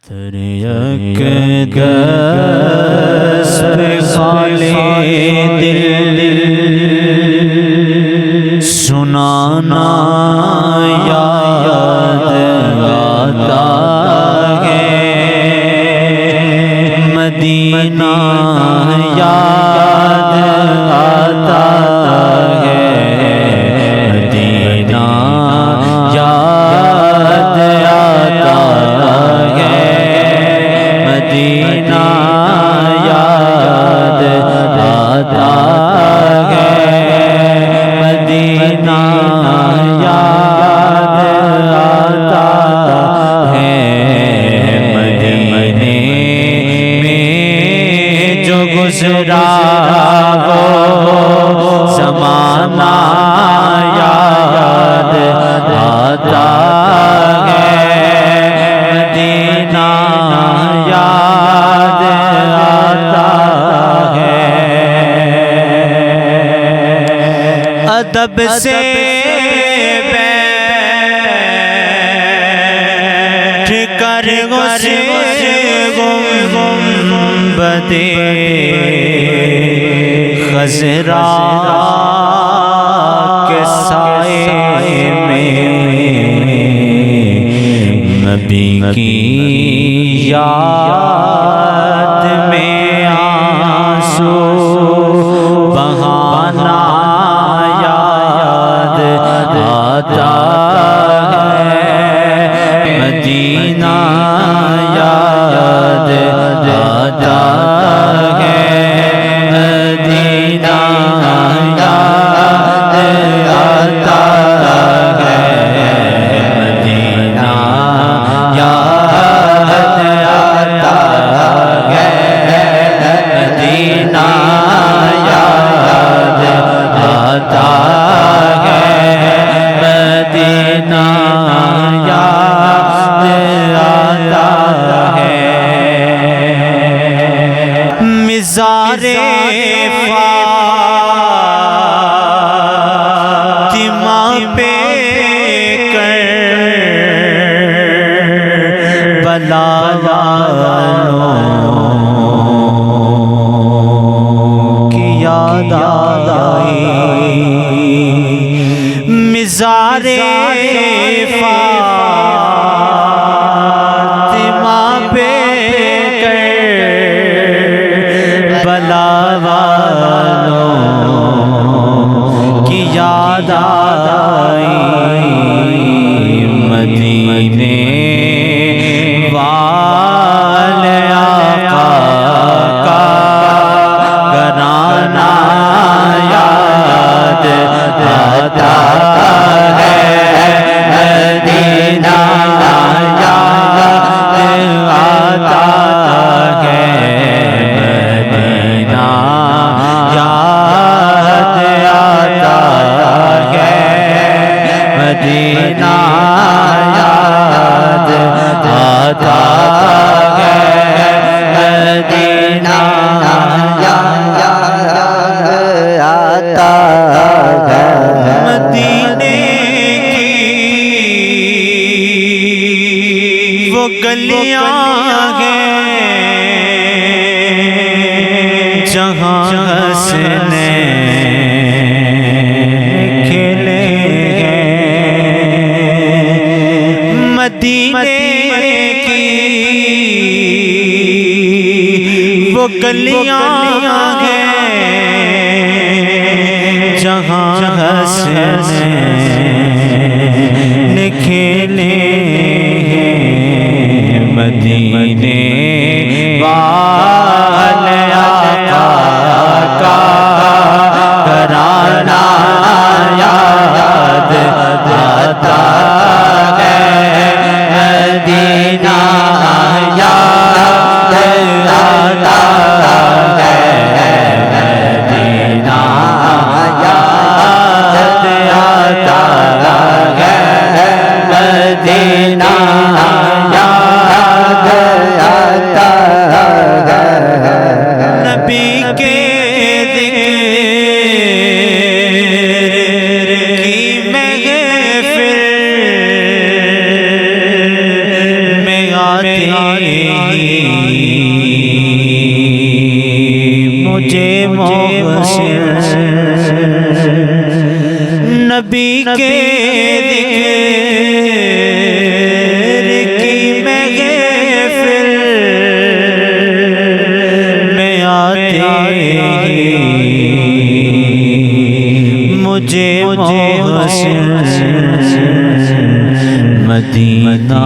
تریک گس پہ خالی دل سنانا یاد آتا ہے مدینہ یاد آتا ہے مدینہ یاد آتا ہے مدینہ یاد آتا ہے مدینہ یاد آتا ہے مدینے میں جو گزرا وہ زمانہ یاد آتا ہے مدینہ یاد آتا ہے ادب سے بیٹھ کر گنبد خضرا کے سائے میں نبی کی یاد میں آنسو بہانا یاد آتا ہے مدینہ یاد آتا ہے مدینہ یاد آتا ہے مدینہ یاد آتا ہے مدینہ یاد آتا ہے مدینہ یاد آتا ہے مزار فاطمہ پہ کربلا والوں کی یاد آئی مزار فاطمہ پہ کربلا والوں کی یاد آئی مدینے والے آقا کا گھرانہ یاد آتا ہے مدینہ یاد آتا ہے مدینہ یاد آتا ہے مدینہ یاد آتا ہے مدینہ یاد آتا ہے مدینے کی وہ گلیاں ہیں جہاں حسنے کھیلے ہیں مدینے کی وہ گلیاں ہیں جہاں حسنے کھیلے ہیں مدینے والے آقا کا گھرانہ یاد آتا ہے مدینہ یاد آتا ہے مدینہ یاد آتا مجھے محسن نبی کے ذکر کی محفل میں آتے مجھے محسن مدینہ